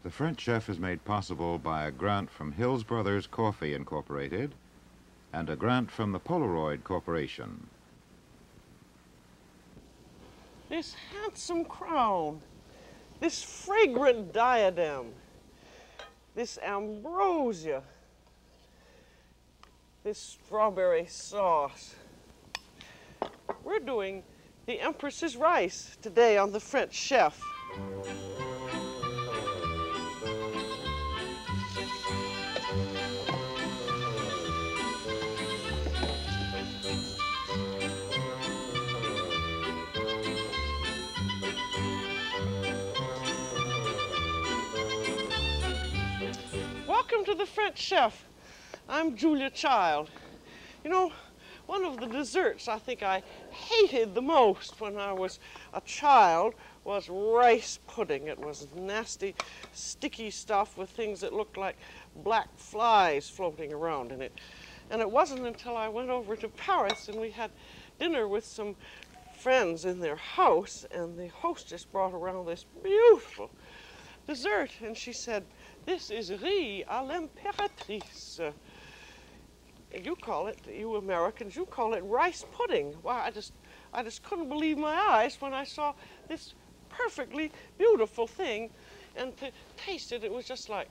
The French Chef is made possible by a grant from Hills Brothers Coffee Incorporated and a grant from the Polaroid Corporation. This handsome crown, this fragrant diadem, this ambrosia, this strawberry sauce. We're doing the Empress's Rice today on the French Chef. Welcome to the French Chef. I'm Julia Child. You know, one of the desserts I think I hated the most when I was a child was rice pudding. It was nasty, sticky stuff with things that looked like black flies floating around in it. And it wasn't until I went over to Paris and we had dinner with some friends in their house, and the hostess brought around this beautiful dessert, and she said, "This is riz à l'impératrice." You call it, you Americans, you call it rice pudding. Well, I just couldn't believe my eyes when I saw this perfectly beautiful thing, and to taste it, it was just like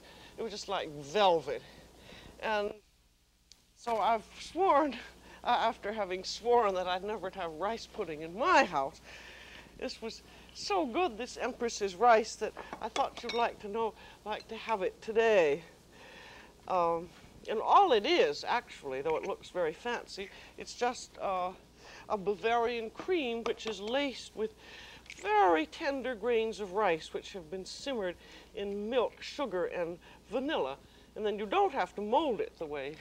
velvet. And so I've sworn, after having sworn that I'd never have rice pudding in my house, this was so good, this Empress's Rice, that I thought you'd like to have it today. And all it is, actually, though it looks very fancy, it's just a Bavarian cream which is laced with very tender grains of rice which have been simmered in milk, sugar, and vanilla. And then you don't have to mold it the way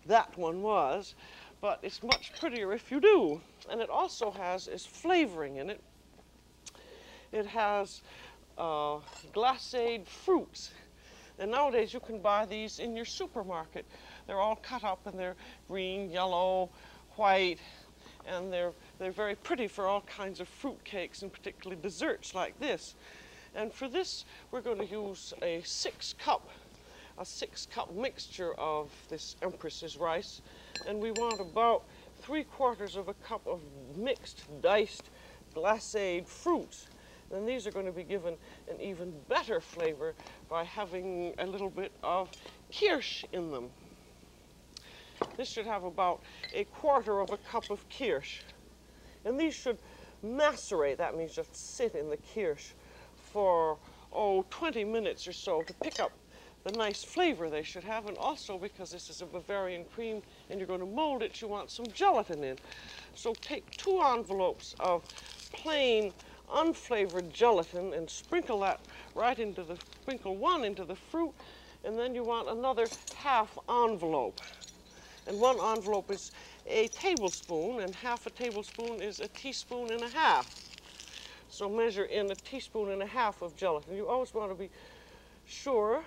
that one was, but it's much prettier if you do. And it also has flavoring in it. It has glacéd fruits. And nowadays you can buy these in your supermarket. They're all cut up and they're green, yellow, white, and they're very pretty for all kinds of fruit cakes and particularly desserts like this. And for this we're going to use a 6-cup mixture of this Empress's Rice, and we want about 3/4 of a cup of mixed diced glacéd fruits. And these are going to be given an even better flavor by having a little bit of kirsch in them. This should have about 1/4 of a cup of kirsch. And these should macerate, that means just sit in the kirsch for, 20 minutes or so to pick up the nice flavor they should have. And also, because this is a Bavarian cream and you're going to mold it, you want some gelatin in. So take 2 envelopes of plain unflavored gelatin and sprinkle that right into sprinkle 1 into the fruit, and then you want another 1/2 envelope. And 1 envelope is a tablespoon, and 1/2 tablespoon is 1.5 teaspoons. So measure in 1.5 teaspoons of gelatin. You always want to be sure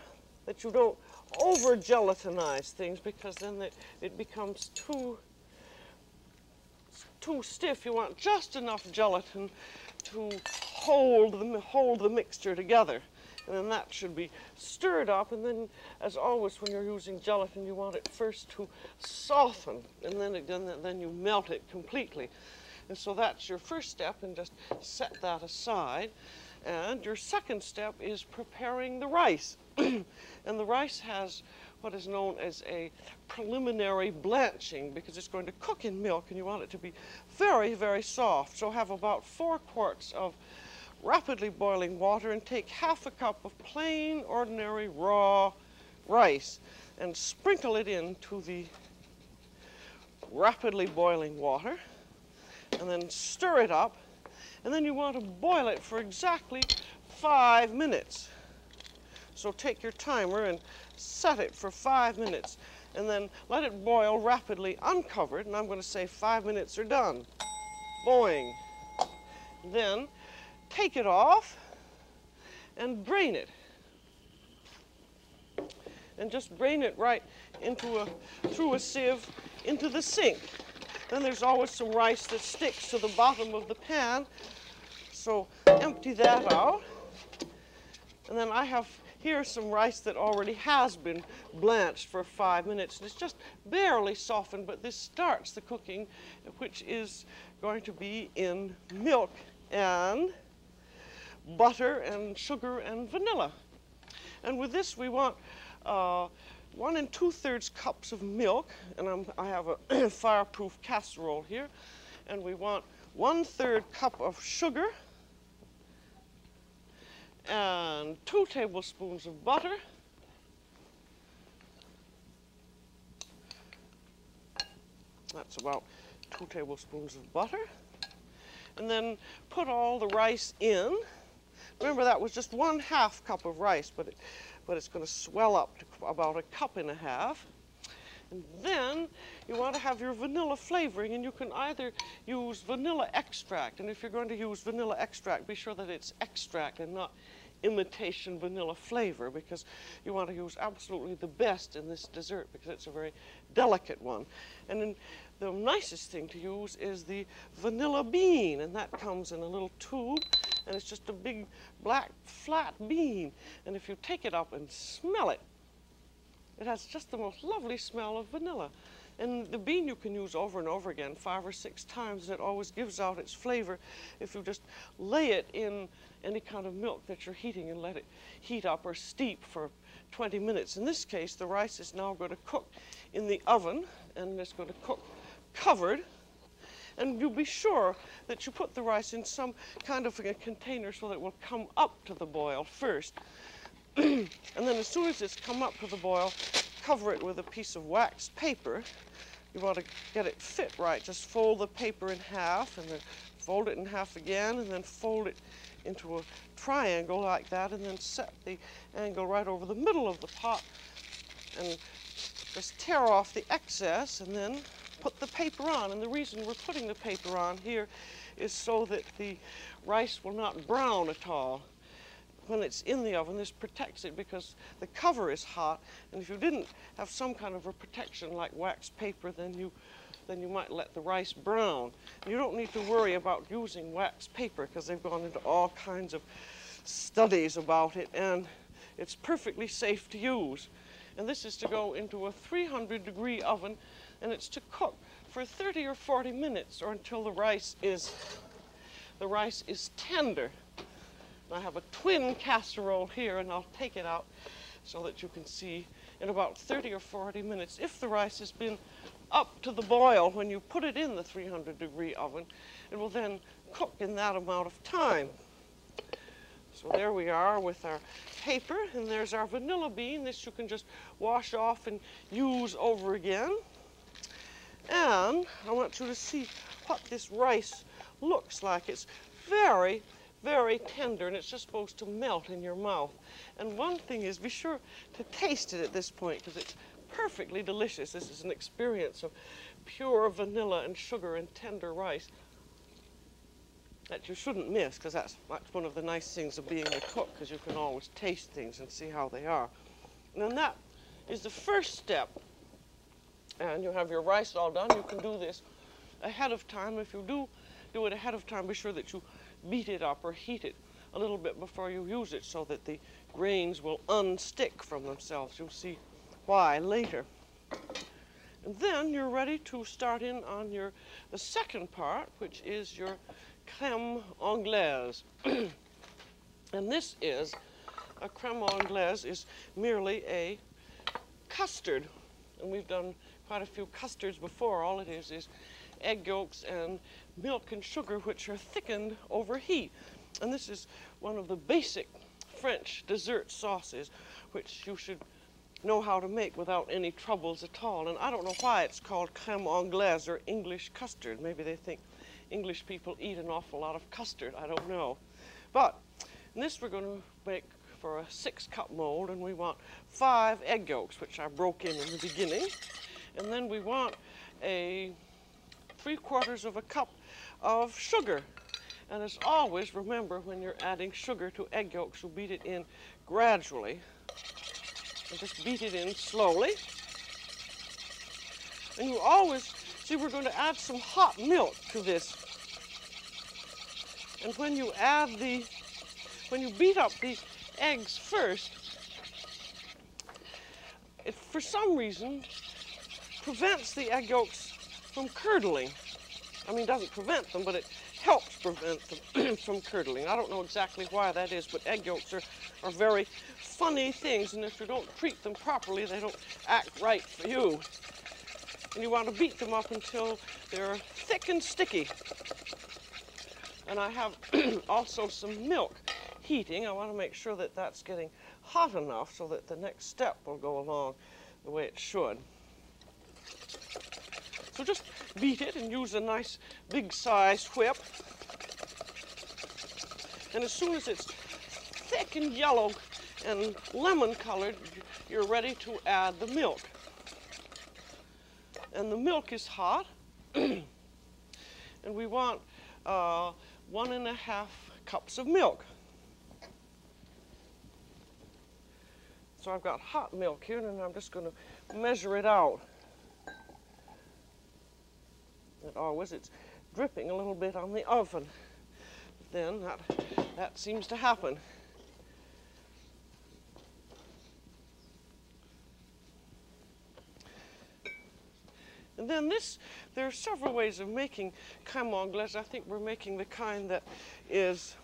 that you don't over gelatinize things, because then it becomes too stiff. You want just enough gelatin to hold the mixture together. And then that should be stirred up, and then, as always, when you're using gelatin, you want it first to soften, and then you melt it completely. And so that's your first step, and just set that aside. And your second step is preparing the rice. And the rice has what is known as a preliminary blanching, because it's going to cook in milk and you want it to be very, very soft. So have about 4 quarts of rapidly boiling water and take 1/2 cup of plain, ordinary, raw rice and sprinkle it into the rapidly boiling water, and then stir it up, and then you want to boil it for exactly 5 minutes. So take your timer and set it for 5 minutes, and then let it boil rapidly uncovered, and I'm going to say 5 minutes are done. Boing. Then take it off and drain it. And just drain it right through a sieve into the sink. Then there's always some rice that sticks to the bottom of the pan, so empty that out. And then I have here some rice that already has been blanched for 5 minutes, and it's just barely softened, but this starts the cooking, which is going to be in milk and butter and sugar and vanilla. And with this we want 1 2/3 cups of milk, and I have a fireproof casserole here, and we want 1/3 cup of sugar and 2 tablespoons of butter, that's about 2 tablespoons of butter, and then put all the rice in. Remember, that was just 1/2 cup of rice, but it's going to swell up to about 1.5 cups. And then you want to have your vanilla flavoring, and you can either use vanilla extract, and if you're going to use vanilla extract, be sure that it's extract and not imitation vanilla flavor, because you want to use absolutely the best in this dessert because it's a very delicate one. And then the nicest thing to use is the vanilla bean, and that comes in a little tube, and it's just a big black flat bean. And if you take it up and smell it, it has just the most lovely smell of vanilla. And the bean you can use over and over again 5 or 6 times, and it always gives out its flavor if you just lay it in any kind of milk that you're heating and let it heat up or steep for 20 minutes. In this case, the rice is now going to cook in the oven, and it's going to cook covered. And you'll be sure that you put the rice in some kind of a container so that it will come up to the boil first. And then as soon as it's come up to the boil, cover it with a piece of waxed paper. You want to get it fit right. Just fold the paper in half, and then fold it in half again, and then fold it into a triangle like that, and then set the angle right over the middle of the pot, and just tear off the excess, and then put the paper on. And the reason we're putting the paper on here is so that the rice will not brown at all. When it's in the oven, this protects it because the cover is hot, and if you didn't have some kind of a protection like wax paper, then you might let the rice brown. You don't need to worry about using wax paper because they've gone into all kinds of studies about it, and it's perfectly safe to use. And this is to go into a 300-degree oven, and it's to cook for 30 or 40 minutes or until the rice is tender. I have a twin casserole here, and I'll take it out so that you can see in about 30 or 40 minutes. If the rice has been up to the boil when you put it in the 300-degree oven, it will then cook in that amount of time. So there we are with our paper, and there's our vanilla bean. This you can just wash off and use over again. And I want you to see what this rice looks like. It's very, very tender, and it's just supposed to melt in your mouth. And one thing is, be sure to taste it at this point because it's perfectly delicious. This is an experience of pure vanilla and sugar and tender rice that you shouldn't miss, because that's one of the nice things of being a cook, because you can always taste things and see how they are. And then that is the first step. And you have your rice all done. You can do this ahead of time. If you do it ahead of time, be sure that you beat it up or heat it a little bit before you use it so that the grains will unstick from themselves. You'll see why later. And then you're ready to start in on the second part, which is your crème anglaise. And this is, a crème anglaise is merely a custard. And we've done quite a few custards before. All it is egg yolks and milk and sugar, which are thickened over heat. And this is one of the basic French dessert sauces, which you should know how to make without any troubles at all. And I don't know why it's called crème anglaise or English custard. Maybe they think English people eat an awful lot of custard. I don't know. But this we're going to make for a 6-cup mold, and we want 5 egg yolks, which I broke in the beginning. And then we want a 3/4 of a cup of sugar. And as always, remember, when you're adding sugar to egg yolks, you beat it in gradually. And just beat it in slowly. And you always, see, we're going to add some hot milk to this. And when you beat up the eggs first, it for some reason prevents the egg yolks from curdling. I mean, doesn't prevent them, but it helps prevent them from curdling. I don't know exactly why that is, but egg yolks are very funny things, and if you don't treat them properly, they don't act right for you. And you want to beat them up until they're thick and sticky. And I have also some milk heating. I want to make sure that that's getting hot enough so that the next step will go along the way it should. So just beat it and use a nice big size whip. And as soon as it's thick and yellow and lemon colored, you're ready to add the milk. And the milk is hot. And we want 1.5 cups of milk. So I've got hot milk here, and I'm just going to measure it out. It's dripping a little bit on the oven. Then that seems to happen. And then there are several ways of making crème anglaise. I think we're making the kind that is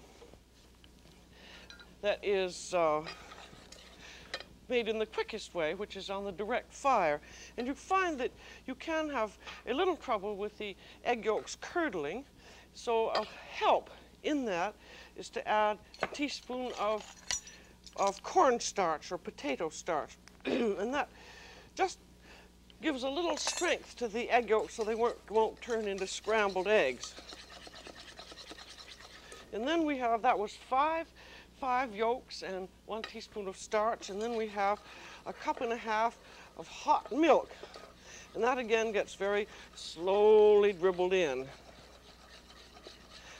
made in the quickest way, which is on the direct fire. And you find that you can have a little trouble with the egg yolks curdling. So a help in that is to add a teaspoon of cornstarch or potato starch. And that just gives a little strength to the egg yolks so they won't turn into scrambled eggs. And then we have, that was five yolks and 1 teaspoon of starch, and then we have 1.5 cups of hot milk. And that again gets very slowly dribbled in.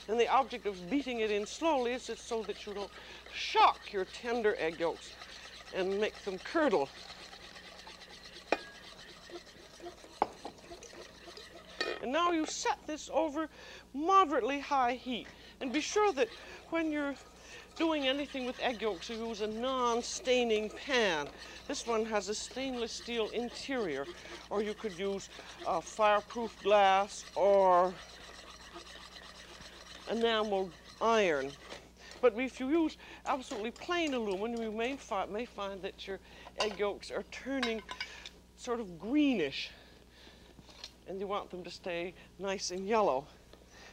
And the object of beating it in slowly is so that you don't shock your tender egg yolks and make them curdle. And now you set this over moderately high heat. And be sure that when you're doing anything with egg yolks, you use a non-staining pan. This one has a stainless steel interior, or you could use fireproof glass or enamel iron. But if you use absolutely plain aluminum, you may find that your egg yolks are turning sort of greenish, and you want them to stay nice and yellow.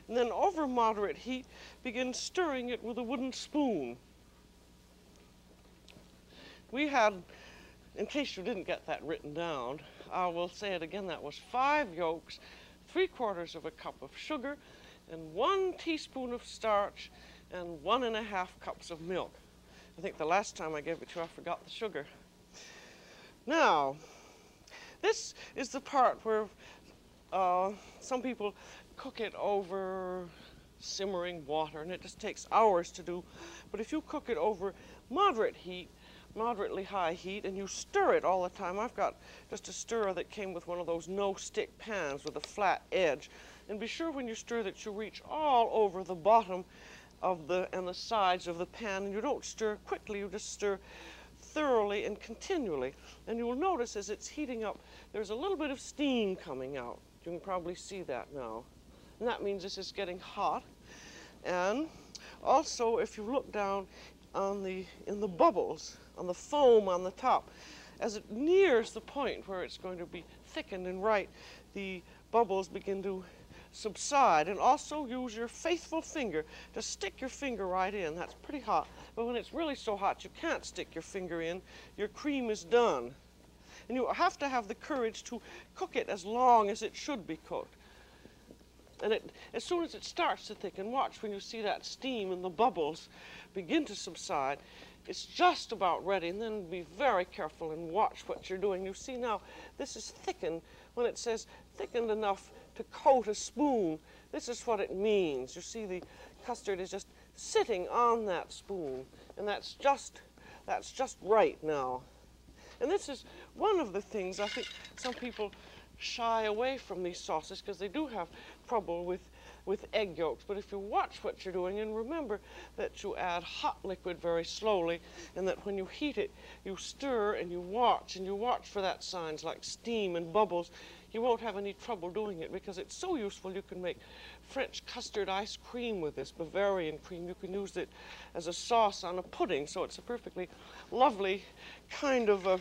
And then over moderate heat, begin stirring it with a wooden spoon. We had, in case you didn't get that written down, I will say it again, that was 5 yolks, 3/4 of a cup of sugar, and 1 teaspoon of starch, and 1.5 cups of milk. I think the last time I gave it to you, I forgot the sugar. Now, this is the part where some people cook it over simmering water, and it just takes hours to do. But if you cook it over moderate heat, moderately high heat, and you stir it all the time. I've got just a stirrer that came with one of those no-stick pans with a flat edge. And be sure when you stir that you reach all over the bottom of and the sides of the pan, and you don't stir quickly, you just stir thoroughly and continually. And you will notice as it's heating up, there's a little bit of steam coming out. You can probably see that now. And that means this is getting hot. And also, if you look down in the bubbles, on the foam on the top, as it nears the point where it's going to be thickened and right, the bubbles begin to subside. And also use your faithful finger to stick your finger right in. That's pretty hot. But when it's really so hot you can't stick your finger in, your cream is done. And you have to have the courage to cook it as long as it should be cooked. And as soon as it starts to thicken, watch when you see that steam and the bubbles begin to subside, it's just about ready. And then be very careful and watch what you're doing. You see now, this is thickened. When it says thickened enough to coat a spoon, this is what it means. You see the custard is just sitting on that spoon, and that's just right now. And this is one of the things I think some people shy away from these sauces because they do have trouble with with egg yolks. But if you watch what you're doing, and remember that you add hot liquid very slowly, and that when you heat it, you stir and you watch for that signs like steam and bubbles, you won't have any trouble doing it because it's so useful. You can make French custard ice cream with this, Bavarian cream. You can use it as a sauce on a pudding, so it's a perfectly lovely kind of a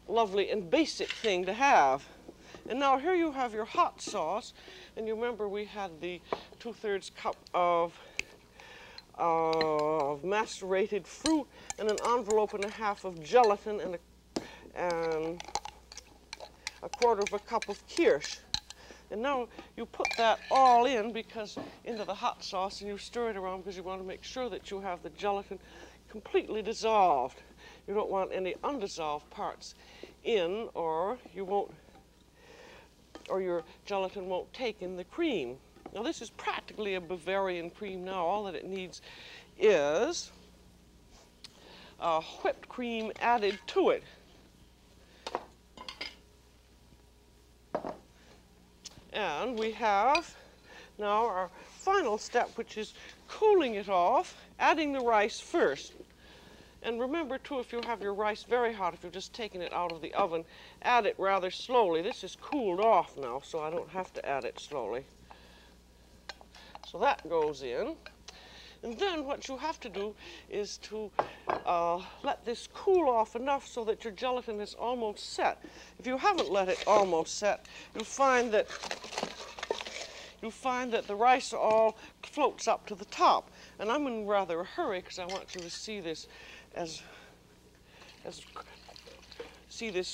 lovely and basic thing to have. And now here you have your hot sauce, and you remember we had the 2/3 cup of macerated fruit and an envelope and a half of gelatin and a quarter of a cup of kirsch. And now you put that all in into the hot sauce, and you stir it around because you want to make sure that you have the gelatin completely dissolved. You don't want any undissolved parts in, or your gelatin won't take in the cream. Now this is practically a Bavarian cream now. All that it needs is whipped cream added to it. And we have now our final step, which is cooling it off, adding the rice first. And remember too, if you have your rice very hot, if you're just taking it out of the oven, add it rather slowly. This is cooled off now, so I don't have to add it slowly. So that goes in. And then what you have to do is to let this cool off enough so that your gelatin is almost set. If you haven't let it almost set, you'll find that the rice all floats up to the top. And I'm in rather a hurry because I want you to see this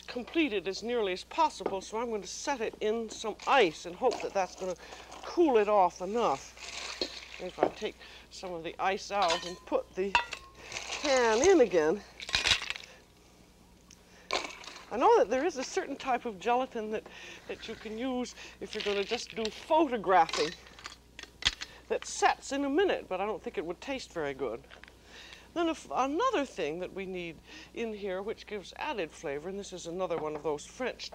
completed as nearly as possible. So I'm going to set it in some ice and hope that that's going to cool it off enough. If I take some of the ice out and put the can in again, I know that there is a certain type of gelatin that you can use if you're going to just do photographing that sets in a minute, but I don't think it would taste very good. Then another thing that we need in here, which gives added flavor, and this is another one of those French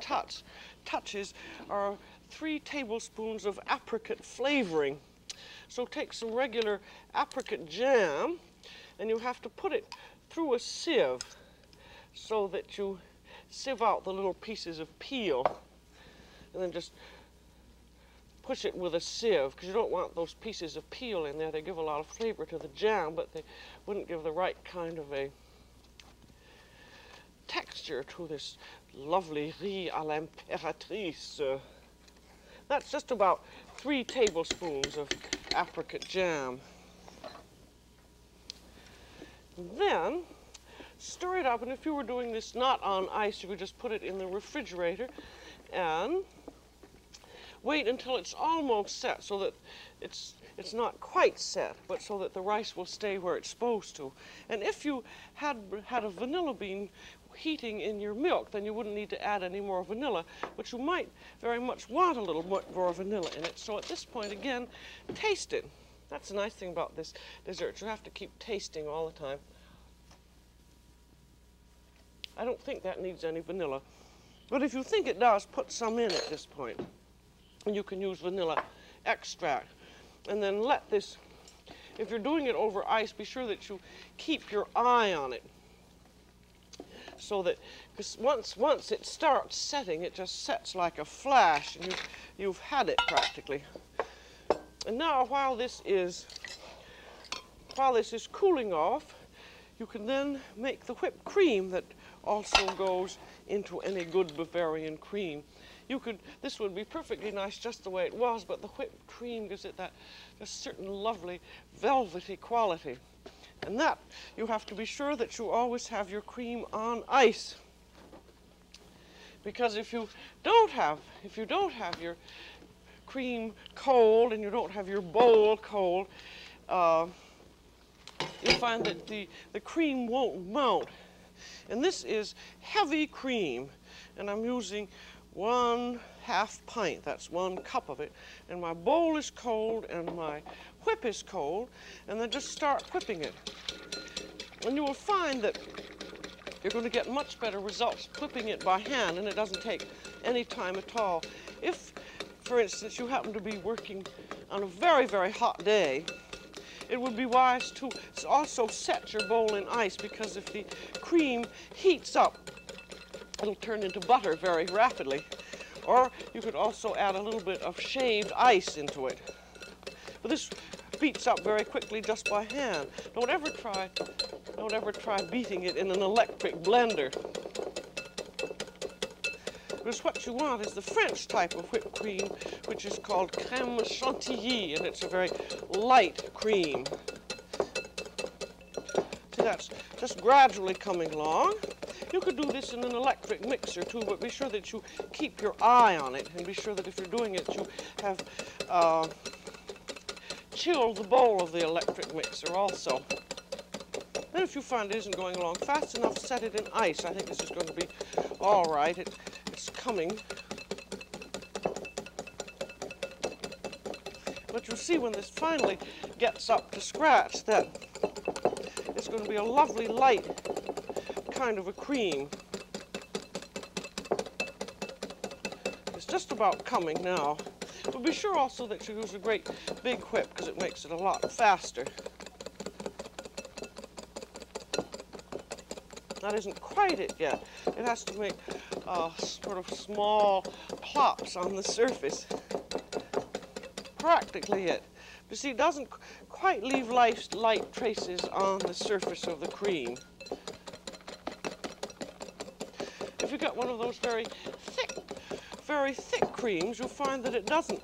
touches, are 3 tablespoons of apricot flavoring. So take some regular apricot jam, and you have to put it through a sieve so that you sieve out the little pieces of peel, and then just push it with a sieve, because you don't want those pieces of peel in there. They give a lot of flavor to the jam, but they wouldn't give the right kind of a texture to this lovely riz à l'impératrice. That's just about 3 tablespoons of apricot jam. Then stir it up, and if you were doing this not on ice, you could just put it in the refrigerator and wait until it's almost set, so that it's not quite set, but so that the rice will stay where it's supposed to. And if you had a vanilla bean heating in your milk, then you wouldn't need to add any more vanilla, but you might very much want a little more vanilla in it. So at this point, again, taste it. That's the nice thing about this dessert. You have to keep tasting all the time. I don't think that needs any vanilla, but if you think it does, put some in at this point. And you can use vanilla extract. And then let this, if you're doing it over ice, be sure that you keep your eye on it. So that, because once it starts setting, it just sets like a flash, and you've had it practically. And now while this is cooling off, you can then make the whipped cream that also goes into any good Bavarian cream. This would be perfectly nice just the way it was, but the whipped cream gives it that just certain lovely velvety quality. And that, you have to be sure that you always have your cream on ice. Because if you don't have your cream cold and you don't have your bowl cold, you'll find that the cream won't mount. And this is heavy cream, and I'm using 1/2 pint, that's 1 cup of it, and my bowl is cold and my whip is cold, and then just start whipping it. And you will find that you're going to get much better results whipping it by hand, and it doesn't take any time at all. If, for instance, you happen to be working on a very, very hot day, it would be wise to also set your bowl in ice, because if the cream heats up, it'll turn into butter very rapidly. Or you could also add a little bit of shaved ice into it. But this beats up very quickly just by hand. Don't ever try beating it in an electric blender. Because what you want is the French type of whipped cream, which is called crème chantilly, and it's a very light cream. See, that's just gradually coming along. You could do this in an electric mixer too, but be sure that you keep your eye on it, and be sure that if you're doing it, you have chilled the bowl of the electric mixer also. Then if you find it isn't going along fast enough, set it in ice. I think this is going to be all right. It's coming. But you'll see when this finally gets up to scratch that it's going to be a lovely light kind of a cream. It's just about coming now. But be sure also that you use a great big whip, because it makes it a lot faster. That isn't quite it yet. It has to make sort of small plops on the surface. Practically it. You see, it doesn't quite leave light traces on the surface of the cream. If you get one of those very thick creams, you'll find that it doesn't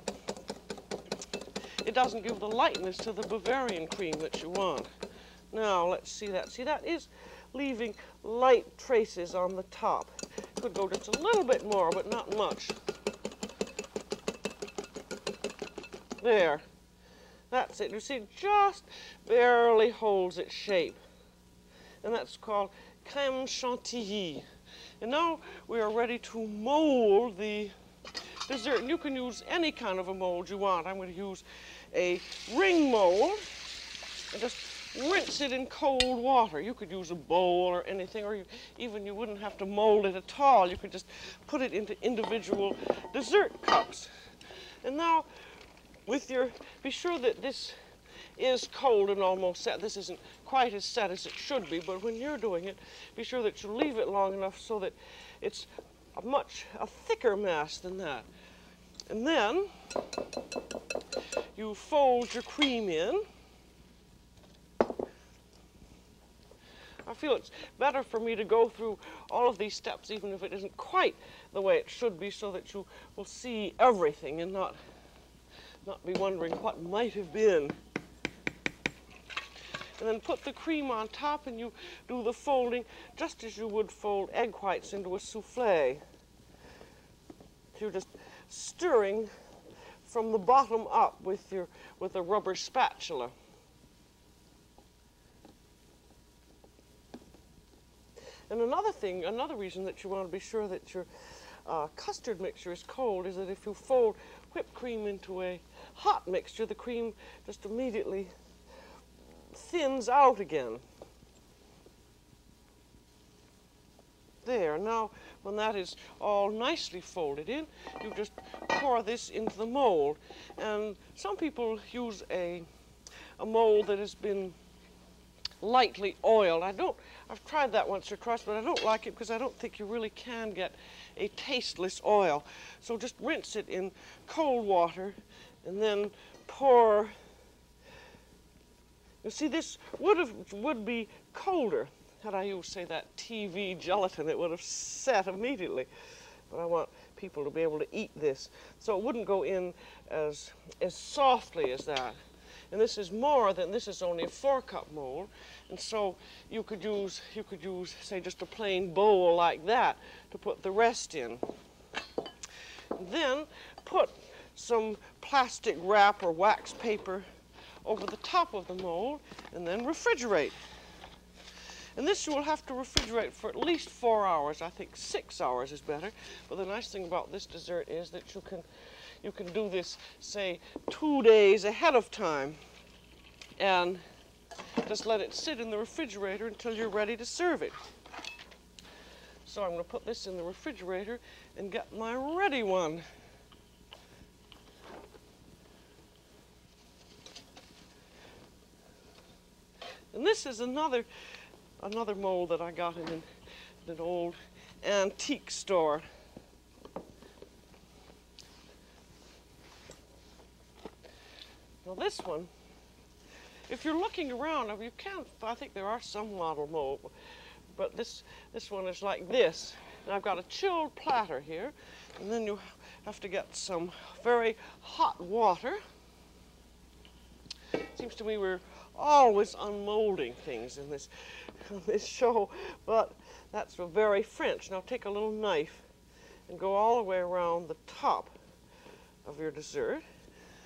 give the lightness to the Bavarian cream that you want. Now, let's see that. See, that is leaving light traces on the top. Could go just a little bit more, but not much. There. That's it. You see, it just barely holds its shape. And that's called crème chantilly. And now we are ready to mold the dessert. And you can use any kind of a mold you want. I'm going to use a ring mold and just rinse it in cold water. You could use a bowl or anything, or you wouldn't have to mold it at all. You could just put it into individual dessert cups. And now, be sure that this is cold and almost set. This isn't quite as set as it should be, but when you're doing it, be sure that you leave it long enough so that it's a thicker mass than that. And then you fold your cream in. I feel it's better for me to go through all of these steps, even if it isn't quite the way it should be, so that you will see everything and not be wondering what might have been. And then put the cream on top, and you do the folding just as you would fold egg whites into a souffle. So you're just stirring from the bottom up with a rubber spatula. And another reason that you want to be sure that your custard mixture is cold is that if you fold whipped cream into a hot mixture, the cream just immediately thins out again. There. Now, when that is all nicely folded in, you just pour this into the mold. And some people use a mold that has been lightly oiled. I've tried that once or twice, but I don't like it because I don't think you really can get a tasteless oil. So just rinse it in cold water and then pour. You see, this would be colder. Had I used, say, that TV gelatin, it would have set immediately. But I want people to be able to eat this. So it wouldn't go in as softly as that. And this is only a 4-cup mold. And so you could use, say, just a plain bowl like that to put the rest in. Then put some plastic wrap or wax paper over the top of the mold and then refrigerate. And this you will have to refrigerate for at least 4 hours. I think 6 hours is better. But the nice thing about this dessert is that you can do this, say, 2 days ahead of time and just let it sit in the refrigerator until you're ready to serve it. So I'm going to put this in the refrigerator and get my ready one. And this is another mold that I got in an old antique store. Now this one, if you're looking around, you can't, I think there are some model mold, but this one is like this. And I've got a chilled platter here, and then you have to get some very hot water. It seems to me we're always unmolding things in this show, but that's very French. Now take a little knife and go all the way around the top of your dessert,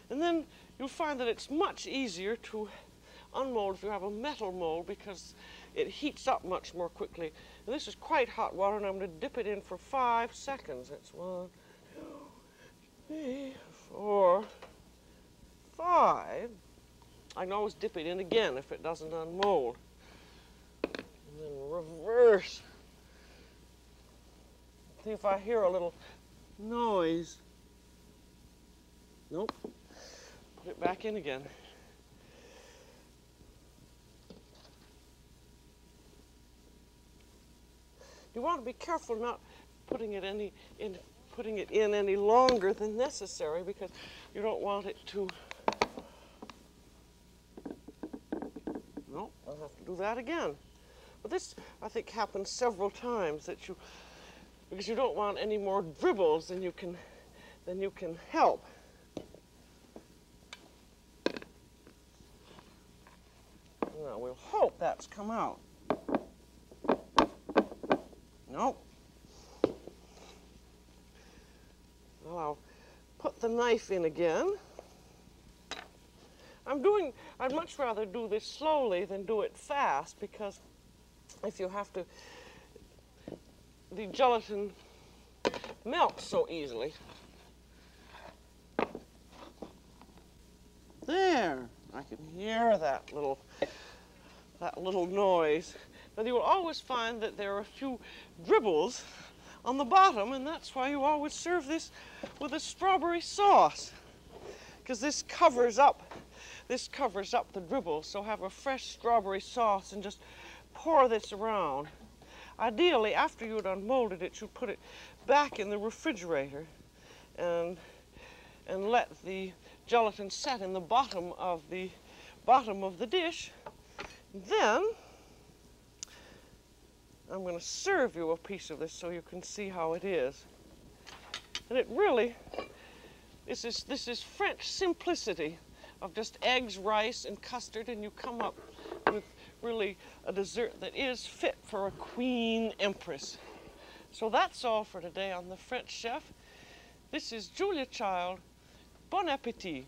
and then you'll find that it's much easier to unmold if you have a metal mold because it heats up much more quickly. And this is quite hot water, and I'm going to dip it in for 5 seconds. That's 1, 2, 3, 4, 5. I can always dip it in again if it doesn't unmold. And then reverse. See if I hear a little noise. Nope. Put it back in again. You want to be careful not putting it in any longer than necessary because you don't want it to. No, I'll have to do that again. But this, I think, happens several times because you don't want any more dribbles than you can help. Now we'll hope that's come out. Nope. Well, I'll put the knife in again. I'd much rather do this slowly than do it fast because if you have to, the gelatin melts so easily. There, I can hear that little noise. But you will always find that there are a few dribbles on the bottom, and that's why you always serve this with a strawberry sauce, because this covers up the dribbles. So have a fresh strawberry sauce and just pour this around. Ideally, after you had unmolded it, you put it back in the refrigerator and let the gelatin set in the bottom of the dish. Then I'm going to serve you a piece of this so you can see how it is. And it really, this is French simplicity of just eggs, rice, and custard, and you come up with really a dessert that is fit for a queen empress. So that's all for today on The French Chef. This is Julia Child. Bon appétit.